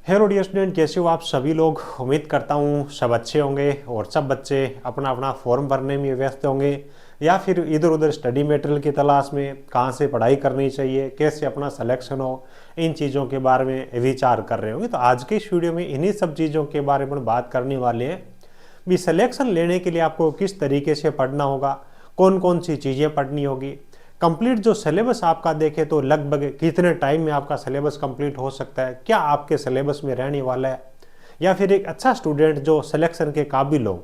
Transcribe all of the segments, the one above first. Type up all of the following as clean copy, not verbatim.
Hello dear student, कैसे हो आप सभी लोग। उम्मीद करता हूँ सब अच्छे होंगे और सब बच्चे अपना अपना फॉर्म भरने में व्यस्त होंगे या फिर इधर उधर स्टडी मटेरियल की तलाश में, कहाँ से पढ़ाई करनी चाहिए, कैसे अपना सिलेक्शन हो, इन चीज़ों के बारे में विचार कर रहे होंगे। तो आज के इस वीडियो में इन्हीं सब चीज़ों के बारे में बात करने वाले हैं। भी सिलेक्शन लेने के लिए आपको किस तरीके से पढ़ना होगा, कौन कौन सी चीज़ें पढ़नी होगी, कंप्लीट जो सिलेबस आपका देखे तो लगभग कितने टाइम में आपका सिलेबस कंप्लीट हो सकता है, क्या आपके सिलेबस में रहने वाला है, या फिर एक अच्छा स्टूडेंट जो सिलेक्शन के काबिल हो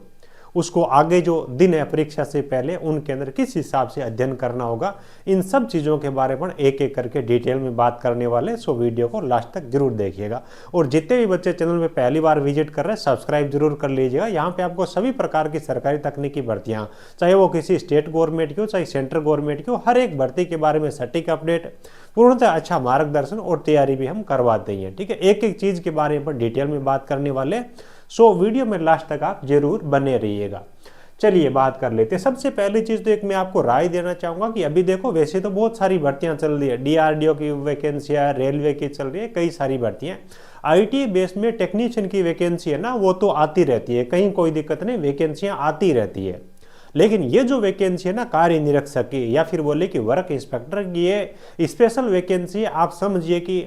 उसको आगे जो दिन है परीक्षा से पहले उनके अंदर किस हिसाब से अध्ययन करना होगा। इन सब चीज़ों के बारे में एक एक करके डिटेल में बात करने वाले, सो वीडियो को लास्ट तक जरूर देखिएगा। और जितने भी बच्चे चैनल में पहली बार विजिट कर रहे हैं सब्सक्राइब जरूर कर लीजिएगा। यहाँ पे आपको सभी प्रकार की सरकारी तकनीकी भर्तियाँ, चाहे वो किसी स्टेट गवर्नमेंट की हो चाहे सेंट्रल गवर्नमेंट की हो, हर एक भर्ती के बारे में सटीक अपडेट, पूर्णतः अच्छा मार्गदर्शन और तैयारी भी हम करवाते हैं। ठीक है, एक एक चीज़ के बारे में डिटेल में बात करने वाले, सो वीडियो में लास्ट तक आप जरूर बने रहिएगा। चलिए बात कर लेते हैं। सबसे पहली चीज़ तो एक मैं आपको राय देना चाहूँगा कि अभी देखो वैसे तो बहुत सारी भर्तियाँ चल रही है, डीआरडीओ की वैकेंसियाँ, रेलवे की चल रही है, कई सारी भर्तियाँ। आईटी बेस में टेक्नीशियन की वैकेंसी है ना, वो तो आती रहती है, कहीं कोई दिक्कत नहीं, वैकेंसियाँ आती रहती है। लेकिन ये जो वैकेंसी है ना कार्य निरीक्षक की या फिर बोले कि वर्क इंस्पेक्टर की, ये स्पेशल वैकेंसी आप समझिए कि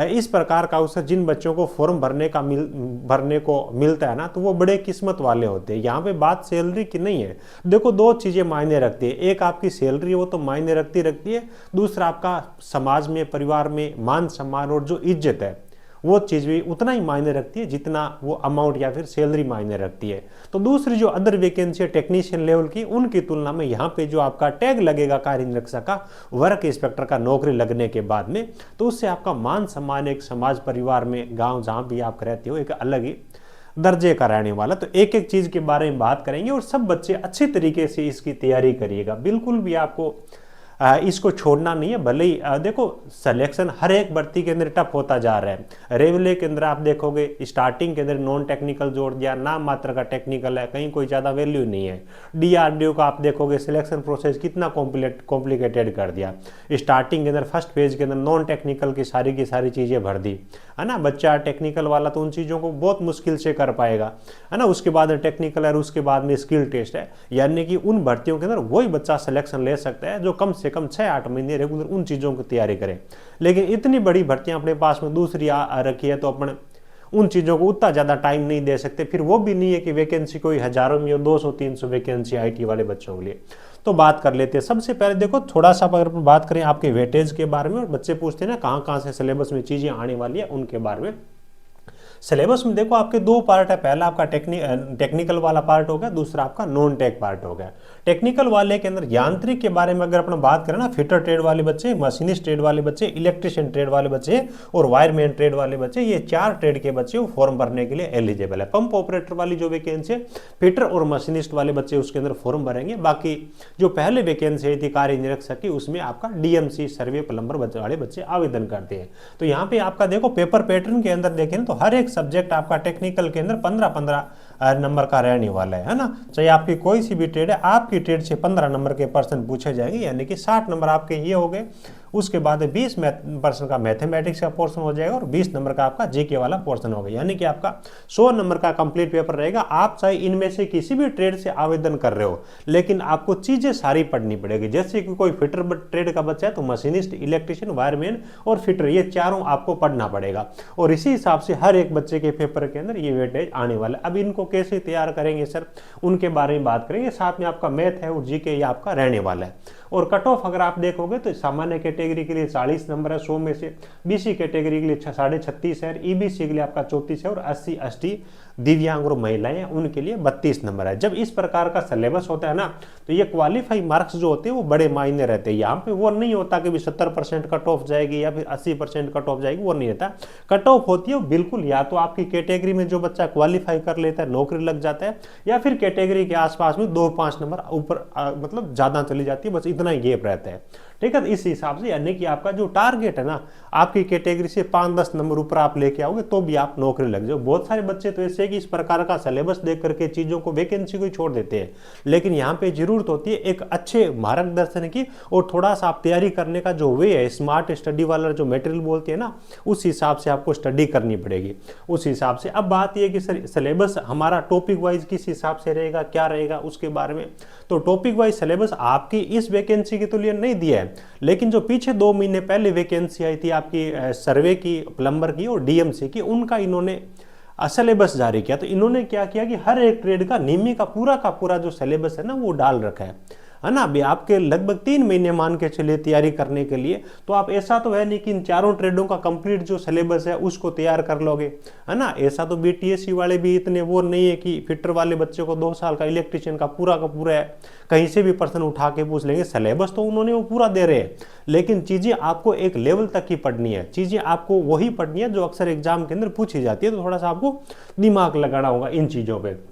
इस प्रकार का अवसर जिन बच्चों को फॉर्म भरने को मिलता है ना, तो वो बड़े किस्मत वाले होते हैं। यहाँ पे बात सैलरी की नहीं है। देखो दो चीज़ें मायने रखती है, एक आपकी सैलरी वो तो मायने रखती है, दूसरा आपका समाज में, परिवार में मान सम्मान और जो इज्जत है वो चीज़ भी उतना ही मायने रखती है जितना वो अमाउंट या फिर सैलरी मायने रखती है। तो दूसरी जो अदर वैकेंसी है टेक्नीशियन लेवल की, उनकी तुलना में यहाँ पे जो आपका टैग लगेगा कार्य निरीक्षक का, वर्क इंस्पेक्टर का नौकरी लगने के बाद में, तो उससे आपका मान सम्मान एक समाज, परिवार में, गाँव जहाँ भी आप रहते हो, एक अलग ही दर्जे का रहने वाला। तो एक एक चीज़ के बारे में बात करेंगे और सब बच्चे अच्छे तरीके से इसकी तैयारी करिएगा। बिल्कुल भी आपको इसको छोड़ना नहीं है। भले ही देखो सिलेक्शन हर एक भर्ती के अंदर टफ होता जा रहा है। रेलवे के अंदर आप देखोगे स्टार्टिंग के अंदर नॉन टेक्निकल जोड़ दिया, नाम मात्र का टेक्निकल है, कहीं कोई ज़्यादा वैल्यू नहीं है। डीआरडीओ का आप देखोगे सिलेक्शन प्रोसेस कितना कॉम्प्लिकेटेड कर दिया। स्टार्टिंग के अंदर फर्स्ट फेज के अंदर नॉन टेक्निकल की सारी चीज़ें भर दी, है ना। बच्चा टेक्निकल वाला तो उन चीज़ों को बहुत मुश्किल से कर पाएगा, है ना। उसके बाद टेक्निकल है, उसके बाद में स्किल टेस्ट है, यानी कि उन भर्तियों के अंदर वही बच्चा सिलेक्शन ले सकता है जो कम से कम 6-8 महीने रेगुलर उन चीज़ों की तैयारी करें। लेकिन इतनी बड़ी भर्तियां अपने पास में दूसरी आ रखी है, तो अपन उन चीज़ों को उतना ज़्यादा टाइम नहीं दे सकते। फिर वो भी नहीं है कि वैकेंसी कोई हज़ारों में हो, 200-300 वैकेंसी आईटी वाले बच्चों के लिए। तो बात कर लेते हैं। सबसे पहले देखो थोड़ा सा अगर बात करें आपके वेटेज के बारे में, और बच्चे पूछते हैं ना कहाँ कहाँ से सिलेबस में चीज़ें आने वाली है, उनके बारे में। सिलेबस में देखो आपके दो पार्ट है, पहला आपका टेक्निकल वाला पार्ट हो गया, दूसरा आपका नॉन टेक पार्ट हो गया। टेक्निकल वाले के अंदर यांत्रिक के बारे में अगर अपन बात करें ना, फिटर ट्रेड वाले बच्चे, मशीनिस्ट ट्रेड वाले बच्चे, इलेक्ट्रिशियन ट्रेड वाले बच्चे और वायरमैन ट्रेड वाले बच्चे, ये 4 ट्रेड के बच्चे वो फॉर्म भरने के लिए एलिजिबल है। पंप ऑपरेटर वाली जो वैकेंसी है, फिटर और मशीनिस्ट वाले बच्चे उसके अंदर फॉर्म भरेंगे। बाकी जो पहले वैकेंसी थी कार्य निरीक्षक की, उसमें आपका डीएमसी सर्वे प्लम्बर वाले बच्चे आवेदन करते हैं। तो यहाँ पे आपका देखो पेपर पैटर्न के अंदर देखें तो हर एक सब्जेक्ट आपका टेक्निकल के अंदर 15-15 नंबर का रहने वाला है ना। चाहे आपकी कोई सी भी ट्रेड है, आपकी ट्रेड से 15 नंबर के पर्सन पूछे जाएंगे, यानी कि 60 नंबर आपके ये हो गए। उसके बाद 20% का मैथमेटिक्स का पोर्शन हो जाएगा और 20 नंबर का आपका जीके वाला पोर्शन होगा, यानी कि आपका 100 नंबर का कंप्लीट पेपर रहेगा। आप चाहे इनमें से किसी भी ट्रेड से आवेदन कर रहे हो, लेकिन आपको चीज़ें सारी पढ़नी पड़ेगी। जैसे कि कोई फिटर ट्रेड का बच्चा है तो मशीनिस्ट, इलेक्ट्रिशियन, वायरमैन और फिटर, ये चारों आपको पढ़ना पड़ेगा। और इसी हिसाब से हर एक बच्चे के पेपर के अंदर ये वेटेज आने वाला है। अब इनको कैसे तैयार करेंगे सर, उनके बारे में बात करेंगे। साथ में आपका मैथ है और जीके ये आपका रहने वाला है। और कट ऑफ अगर आप देखोगे तो सामान्य कैटेगरी के लिए 40 नंबर है 100 में से, बीसी कैटेगरी के लिए 36.5 है, ईबीसी के लिए आपका 34 है, और 80 एसटी दिव्यांग और महिलाएं हैं उनके लिए 32 नंबर है। जब इस प्रकार का सिलेबस होता है ना, तो ये क्वालिफाई मार्क्स जो होते हैं वो बड़े मायने रहते हैं। यहाँ पे वो नहीं होता कि 70% कट ऑफ जाएगी या फिर 80% कट ऑफ जाएगी, वो नहीं रहता। कट ऑफ होती है बिल्कुल या तो आपकी कैटेगरी में जो बच्चा क्वालिफाई कर लेता है, नौकरी लग जाता है, या फिर कैटेगरी के आसपास में 2-5 नंबर ऊपर मतलब ज़्यादा चली जाती है, बस इतना ही गैप रहता है। ठीक है। तो इस हिसाब से यानी कि आपका जो टारगेट है ना, आपकी कैटेगरी से 5-10 नंबर ऊपर आप लेके आओगे तो भी आप नौकरी लग जाओ। बहुत सारे बच्चे तो ऐसे है कि इस प्रकार का सिलेबस देख करके चीज़ों को, वैकेंसी को छोड़ देते हैं, लेकिन यहाँ पे जरूरत होती है एक अच्छे मार्गदर्शन की, और थोड़ा सा आप तैयारी करने का जो वे है, स्मार्ट स्टडी वाला जो मटेरियल बोलते हैं ना, उस हिसाब से आपको स्टडी करनी पड़ेगी, उस हिसाब से। अब बात यह कि सिलेबस हमारा टॉपिक वाइज किस हिसाब से रहेगा, क्या रहेगा उसके बारे में। तो टॉपिक वाइज सिलेबस आपकी इस वैकेंसी के तो लिए नहीं दिया है, लेकिन जो पीछे 2 महीने पहले वैकेंसी आई थी आपकी सर्वे की, प्लम्बर की और डीएमसी की, उनका इन्होंने सिलेबस जारी किया। तो इन्होंने क्या किया कि हर एक ट्रेड का निमी का पूरा जो सिलेबस है ना, वो डाल रखा है ना। अभी आपके लगभग 3 महीने मान के चलिए तैयारी करने के लिए, तो आप ऐसा तो है नहीं कि इन चारों ट्रेडों का कंप्लीट जो सिलेबस है उसको तैयार कर लोगे, है ना। ऐसा तो बीटीएससी वाले भी इतने वो नहीं है कि फिटर वाले बच्चे को 2 साल का इलेक्ट्रिशियन का पूरा है, कहीं से भी पर्सन उठा के पूछ लेंगे। सिलेबस तो उन्होंने वो पूरा दे रहे हैं, लेकिन चीज़ें आपको एक लेवल तक ही पढ़नी है, चीज़ें आपको वही पढ़नी है जो अक्सर एग्जाम के अंदर पूछी जाती है। तो थोड़ा सा आपको दिमाग लगाना होगा इन चीज़ों पर,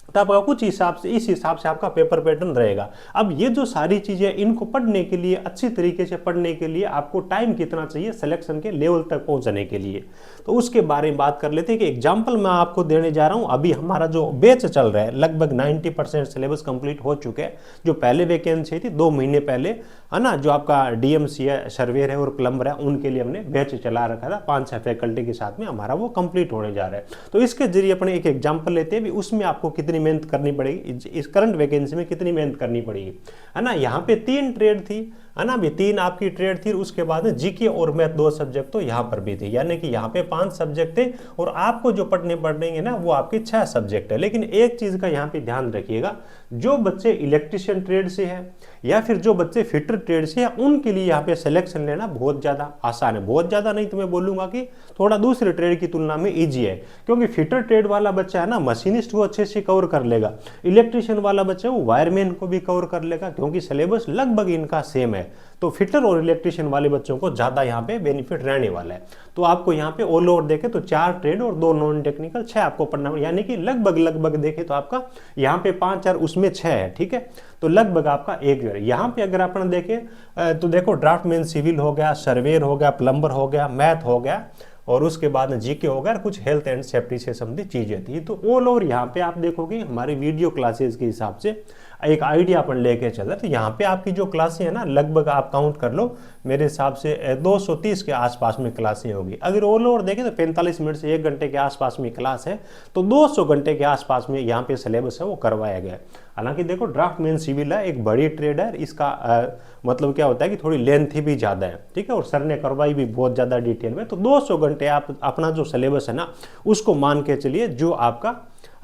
तब कुछ हिसाब से, इस हिसाब से आपका पेपर पैटर्न रहेगा। अब ये जो सारी चीजें, इनको पढ़ने के लिए, अच्छी तरीके से पढ़ने के लिए आपको टाइम कितना चाहिए सिलेक्शन के लेवल तक पहुंचने के लिए, तो उसके बारे में बात कर लेते हैं। कि एग्जांपल मैं आपको देने जा रहा हूं। अभी हमारा जो बैच चल रहा है, लगभग 90% सिलेबस कंप्लीट हो चुके हैं। जो पहले वैकेंसी थी 2 महीने पहले, है ना, जो आपका डीएमसी है, सर्वेयर है और प्लम्बर है, उनके लिए हमने बैच चला रखा था 5-6 फैकल्टी के साथ में, हमारा वो कंप्लीट होने जा रहा है। तो इसके जरिए अपने एक एग्जाम्पल लेते हैं, उसमें आपको कितनी मेहनत करनी पड़ेगी, इस करंट वैकेंसी में कितनी मेहनत करनी पड़ेगी, है ना। यहाँ पे 3 ट्रेड थी, है ना, भी 3 आपकी ट्रेड थी। उसके बाद जीके और मैथ 2 सब्जेक्ट तो यहाँ पर भी थे, यानी कि यहाँ पे 5 सब्जेक्ट थे, और आपको जो पढ़ने पड़ेंगे ना वो आपके 6 सब्जेक्ट है। लेकिन एक चीज का यहाँ पे ध्यान रखिएगा, जो बच्चे इलेक्ट्रिशियन ट्रेड से है या फिर जो बच्चे फिटर ट्रेड से है, उनके लिए यहाँ पे सिलेक्शन लेना बहुत ज्यादा आसान है। बहुत ज्यादा नहीं तो मैं बोलूंगा कि थोड़ा दूसरे ट्रेड की तुलना में ईजी है, क्योंकि फिटर ट्रेड वाला बच्चा है ना, मशीनिस्ट वो अच्छे से कवर कर लेगा, इलेक्ट्रिशियन वाला बच्चा वो वायरमैन को भी कवर कर लेगा, क्योंकि सिलेबस लगभग इनका सेम है। तो फिटर और इलेक्ट्रिशियन वाले बच्चों को ज्यादा यहाँ पे बेनिफिट रहने वाला है। तो आपको यहाँ पे ऑल ओवर देखे तो 4 ट्रेड और 2 नॉन टेक्निकल, 6 आपको पढ़ना, यानी कि लगभग देखे तो आपका यहाँ पे 5 और उसमें 6 है, ठीक है। तो लगभग आपका 1 यहाँ पे अगर अपन देखें तो देखो ड्राफ्टमैन सिविल हो गया, सर्वेयर हो गया, प्लम्बर हो गया, मैथ हो गया, और उसके बाद में जीके हो गया, कुछ हेल्थ एंड सेफ्टी से संबंधित चीजें थी। तो ऑल ओवर यहाँ पे आप देखोगे हमारे वीडियो क्लासेस के हिसाब से एक आइडिया अपन लेके चल रहे हैं। तो यहाँ पे आपकी जो क्लासें है ना, लगभग आप काउंट कर लो, मेरे हिसाब से 230 के आसपास में क्लासें होगी। अगर ऑल ओवर देखें तो 45 मिनट से 1 घंटे के आसपास में क्लास है, तो 200 घंटे के आसपास में यहाँ पे सिलेबस है वो करवाया गया है। हालांकि देखो ड्राफ्टमैन सिविल है, एक बड़ी ट्रेड है, इसका मतलब क्या होता है कि थोड़ी लेंथ भी ज़्यादा है, ठीक है, और सर ने करवाई भी बहुत ज़्यादा डिटेल में। तो 200 घंटे आप अपना जो सिलेबस है ना उसको मान के चलिए, जो आपका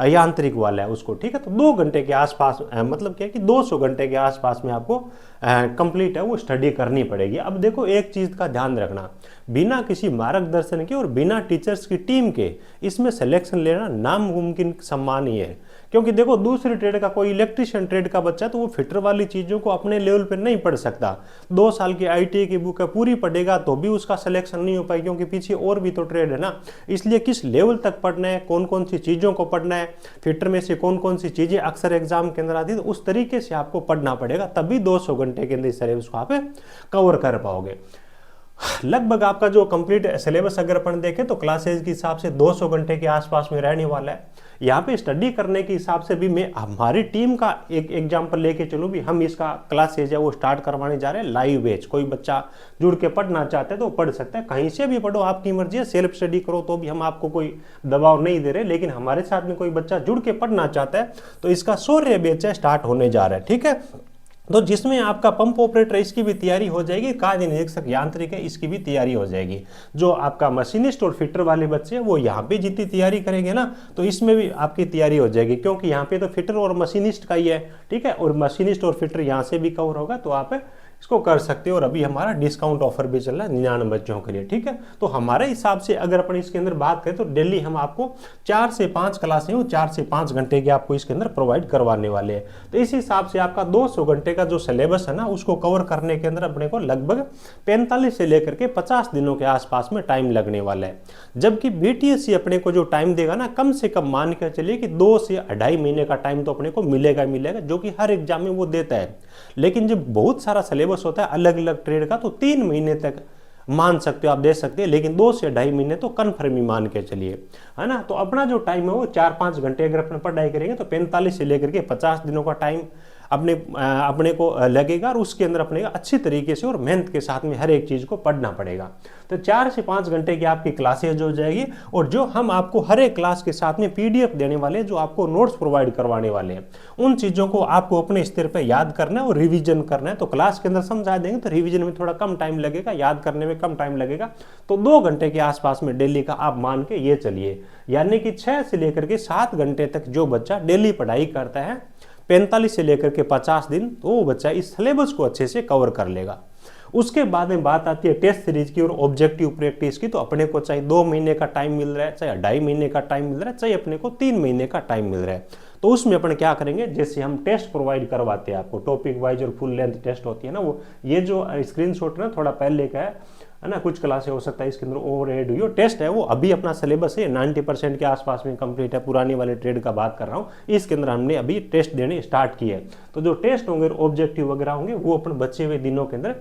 यांत्रिक वाला है उसको, ठीक है। तो 2 घंटे के आसपास, मतलब क्या है कि 200 घंटे के आसपास में आपको कंप्लीट है वो स्टडी करनी पड़ेगी। अब देखो एक चीज़ का ध्यान रखना, बिना किसी मार्गदर्शन के और बिना टीचर्स की टीम के इसमें सिलेक्शन लेना नामुमकिन सम्मान ही है। क्योंकि देखो दूसरी ट्रेड का, कोई इलेक्ट्रिशियन ट्रेड का बच्चा तो वो फिटर वाली चीज़ों को अपने लेवल पर नहीं पढ़ सकता। 2 साल की आईटीआई की बुक है, पूरी पढ़ेगा तो भी उसका सिलेक्शन नहीं हो पाएगी, क्योंकि पीछे और भी तो ट्रेड है ना। इसलिए किस लेवल तक पढ़ना है, कौन कौन सी चीज़ों को पढ़ना है, फिटर में से कौन कौन सी चीज़ें अक्सर एग्जाम के अंदर आती है, तो उस तरीके से आपको पढ़ना पड़ेगा, तभी 200 घंटे के अंदर सिलेबस को आप कवर कर पाओगे। लगभग आपका जो कंप्लीट सिलेबस अगर अपन देखें तो क्लासेज के हिसाब से 200 घंटे के आसपास में रहने वाला है। यहाँ पे स्टडी करने के हिसाब से भी मैं हमारी टीम का एक एग्जांपल लेके चलूँ, भी हम इसका क्लासेज है वो स्टार्ट करवाने जा रहे हैं लाइव बैच। कोई बच्चा जुड़ के पढ़ना चाहता है तो पढ़ सकता है, कहीं से भी पढ़ो, आपकी मर्जी है, सेल्फ स्टडी करो तो भी हम आपको कोई दबाव नहीं दे रहे। लेकिन हमारे साथ में कोई बच्चा जुड़ के पढ़ना चाहता है तो इसका शौर्य बैच है स्टार्ट होने जा रहा है, ठीक है। तो जिसमें आपका पंप ऑपरेटर इसकी भी तैयारी हो जाएगी, कार्य निरीक्षक यांत्रिक है इसकी भी तैयारी हो जाएगी। जो आपका मशीनिस्ट और फिटर वाले बच्चे हैं वो यहाँ पे जितनी तैयारी करेंगे ना, तो इसमें भी आपकी तैयारी हो जाएगी, क्योंकि यहाँ पे तो फिटर और मशीनिस्ट का ही है, ठीक है, और मशीनिस्ट और फिटर यहाँ से भी कवर होगा, तो आप इसको कर सकते हो। और अभी हमारा डिस्काउंट ऑफर भी चल रहा है 99 बच्चों के लिए, ठीक है। तो हमारे हिसाब से अगर अपन इसके अंदर बात करें तो डेली हम आपको 4 से 5 क्लासें हो 4 से 5 घंटे के आपको इसके अंदर प्रोवाइड करवाने वाले हैं। तो इस हिसाब से आपका 200 घंटे का जो सिलेबस है ना उसको कवर करने के अंदर अपने को लगभग 45 से लेकर के 50 दिनों के आसपास में टाइम लगने वाला है। जबकि बीटीएससी अपने को जो टाइम देगा ना, कम से कम मान कर चलिए कि 2 से 2.5 महीने का टाइम तो अपने को मिलेगा, जो कि हर एग्जाम में वो देता है। लेकिन जब बहुत सारा सिलेबस सिलेबस होता है अलग अलग ट्रेड का, तो 3 महीने तक मान सकते हो आप, दे सकते हैं, लेकिन 2 से 2.5 महीने तो कन्फर्म ही मान के चलिए, है ना। तो अपना जो टाइम है वो 4-5 घंटे अगर अपने पढ़ाई करेंगे तो 45 से लेकर के 50 दिनों का टाइम अपने को लगेगा, और उसके अंदर अपने अच्छी तरीके से और मेहनत के साथ में हर एक चीज़ को पढ़ना पड़ेगा। तो 4 से 5 घंटे की आपकी क्लासेज हो जाएगी, और जो हम आपको हर एक क्लास के साथ में PDF देने वाले हैं, जो आपको नोट्स प्रोवाइड करवाने वाले हैं, उन चीज़ों को आपको अपने स्तर पर याद करना है और रिविजन करना है। तो क्लास के अंदर समझा देंगे तो रिविजन में थोड़ा कम टाइम लगेगा, याद करने में कम टाइम लगेगा। तो 2 घंटे के आसपास में डेली का आप मान के ये चलिए, यानी कि 6 से लेकर के 7 घंटे तक जो बच्चा डेली पढ़ाई करता है 45 से लेकर के 50 दिन, तो वो बच्चा इस सिलेबस को अच्छे से कवर कर लेगा। उसके बाद में बात आती है टेस्ट सीरीज की और ऑब्जेक्टिव प्रैक्टिस की। तो अपने को चाहे 2 महीने का टाइम मिल रहा है, चाहे 2.5 महीने का टाइम मिल रहा है, चाहे अपने को 3 महीने का टाइम मिल रहा है, तो उसमें अपन क्या करेंगे, जैसे हम टेस्ट प्रोवाइड करवाते हैं आपको, टॉपिक वाइज और फुल लेंथ टेस्ट होती है ना, वो ये जो स्क्रीनशॉट ना थोड़ा पहले का है ना, कुछ क्लासें हो सकता है इसके अंदर ओवर एड हुई हो। टेस्ट है वो अभी अपना सिलेबस है 90% के आसपास में कंप्लीट है, पुरानी वाले ट्रेड का बात कर रहा हूँ, इसके अंदर हमने अभी टेस्ट देने स्टार्ट किए। तो जो टेस्ट होंगे ऑब्जेक्टिव वगैरह होंगे वो अपन बचे हुए दिनों के अंदर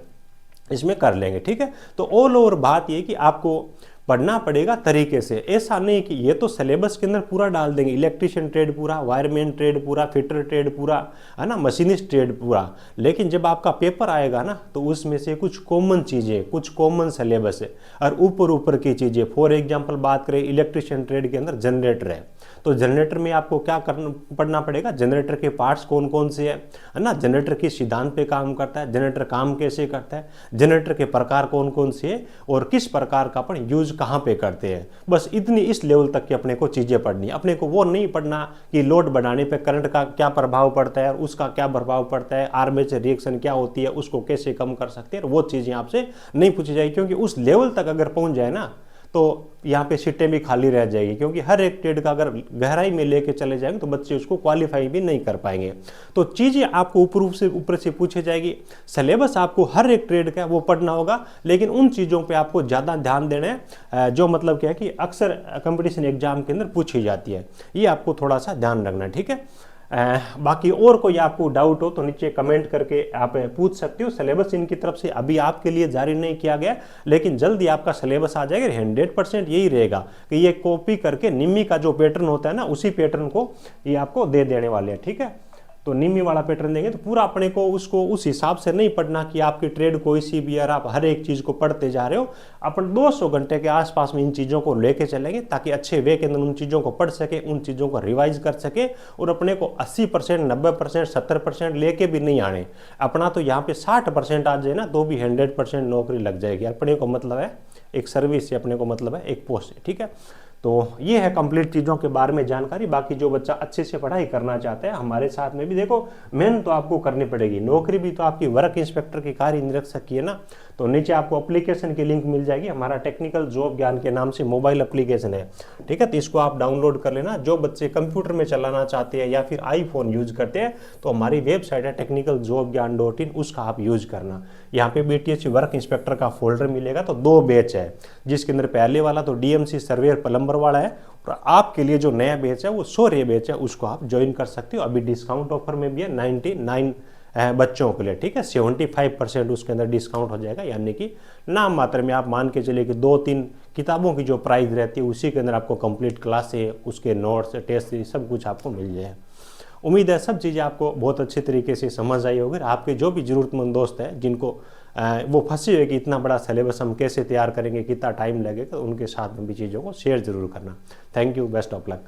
इसमें कर लेंगे, ठीक है। तो ऑल ओवर बात ये कि आपको पढ़ना पड़ेगा तरीके से, ऐसा नहीं कि ये तो सिलेबस के अंदर पूरा डाल देंगे, इलेक्ट्रिशियन ट्रेड पूरा, वायरमैन ट्रेड पूरा, फिटर ट्रेड पूरा, है ना, मशीनिस्ट ट्रेड पूरा, लेकिन जब आपका पेपर आएगा ना तो उसमें से कुछ कॉमन चीज़ें, कुछ कॉमन सिलेबस है और ऊपर की चीज़ें। फॉर एग्जांपल बात करें इलेक्ट्रिशियन ट्रेड के अंदर जनरेटर है, तो जनरेटर में आपको क्या पढ़ना पड़ेगा, जनरेटर के पार्ट्स कौन कौन से है ना, जनरेटर किस सिद्धांत पे काम करता है, जनरेटर काम कैसे करता है, जनरेटर के प्रकार कौन कौन से है और किस प्रकार का अपन यूज कहाँ पे करते हैं। बस इतनी इस लेवल तक की अपने को चीज़ें पढ़नी है। अपने को वो नहीं पढ़ना कि लोड बढ़ाने पे करंट का क्या प्रभाव पड़ता है, उसका क्या प्रभाव पड़ता है, आर्मेचर रिएक्शन क्या होती है, उसको कैसे कम कर सकते हैं, वो चीज़ें आपसे नहीं पूछी जाएगी, क्योंकि उस लेवल तक अगर पहुंच जाए ना तो यहाँ पे सीटें भी खाली रह जाएगी, क्योंकि हर एक ट्रेड का अगर गहराई में लेके चले जाएंगे तो बच्चे उसको क्वालिफाई भी नहीं कर पाएंगे। तो चीज़ें आपको ऊपर से पूछी जाएगी, सिलेबस आपको हर एक ट्रेड का वो पढ़ना होगा, लेकिन उन चीज़ों पे आपको ज़्यादा ध्यान देना है जो मतलब क्या है कि अक्सर कंपटीशन एग्जाम के अंदर पूछी जाती है, ये आपको थोड़ा सा ध्यान रखना है, ठीक है। बाकी और कोई आपको डाउट हो तो नीचे कमेंट करके आप पूछ सकते हो। सिलेबस इनकी तरफ से अभी आपके लिए जारी नहीं किया गया, लेकिन जल्दी आपका सिलेबस आ जाएगा। 100% यही रहेगा कि ये कॉपी करके निम्मी का जो पैटर्न होता है ना, उसी पैटर्न को ये आपको दे देने वाले हैं, ठीक है। तो निम्मी वाला पैटर्न देंगे तो पूरा अपने को उसको उस हिसाब से नहीं पढ़ना कि आपकी ट्रेड कोई सी भी, यार आप हर एक चीज़ को पढ़ते जा रहे हो। अपन 200 घंटे के आसपास में इन चीज़ों को लेके चलेंगे, ताकि अच्छे वे के अंदर उन चीज़ों को पढ़ सके, उन चीज़ों को रिवाइज कर सके, और अपने को 80%, 90%, 70% लेके भी नहीं आने। अपना तो यहाँ पे 60% आ जाए ना तो भी 100% नौकरी लग जाएगी। अपने को मतलब है एक सर्विस से, अपने को मतलब है एक पोस्ट से, ठीक है। तो ये है कंप्लीट चीज़ों के बारे में जानकारी। बाकी जो बच्चा अच्छे से पढ़ाई करना चाहता है हमारे साथ में भी, देखो मेहनत तो आपको करनी पड़ेगी, नौकरी भी तो आपकी वर्क इंस्पेक्टर की कार्य निरीक्षक की है ना। तो नीचे आपको एप्लीकेशन की लिंक मिल जाएगी, हमारा टेक्निकल जॉब ज्ञान के नाम से मोबाइल एप्लीकेशन है, ठीक है। तो इसको आप डाउनलोड कर लेना। जो बच्चे कंप्यूटर में चलाना चाहते हैं या फिर आईफोन यूज करते हैं तो हमारी वेबसाइट है technicaljobgyan.in, उसका आप यूज करना। यहाँ पे BTH वर्क इंस्पेक्टर का फोल्डर मिलेगा। तो 2 बैच है, जिसके अंदर पहले वाला तो DMC सर्वेयर प्लम्बर वाला है, और आपके लिए जो नया बैच है वो शौर्य बैच है, उसको आप ज्वाइन कर सकते हो। अभी डिस्काउंट ऑफर में भी है 99 बच्चों के लिए, ठीक है। 75% उसके अंदर डिस्काउंट हो जाएगा, यानी कि नाम मात्र में आप मान के चलिए कि 2-3 किताबों की जो प्राइस रहती है उसी के अंदर आपको कंप्लीट क्लास है, उसके नोट्स, टेस्ट, सब कुछ आपको मिल जाए। उम्मीद है सब चीज़ें आपको बहुत अच्छे तरीके से समझ आई होगी। आपके जो भी ज़रूरतमंद दोस्त हैं जिनको वो फंसे हुए कि इतना बड़ा सिलेबस हम कैसे तैयार करेंगे, कितना टाइम लगेगा, तो उनके साथ में भी चीज़ों को शेयर जरूर करना। Thank you, best of luck.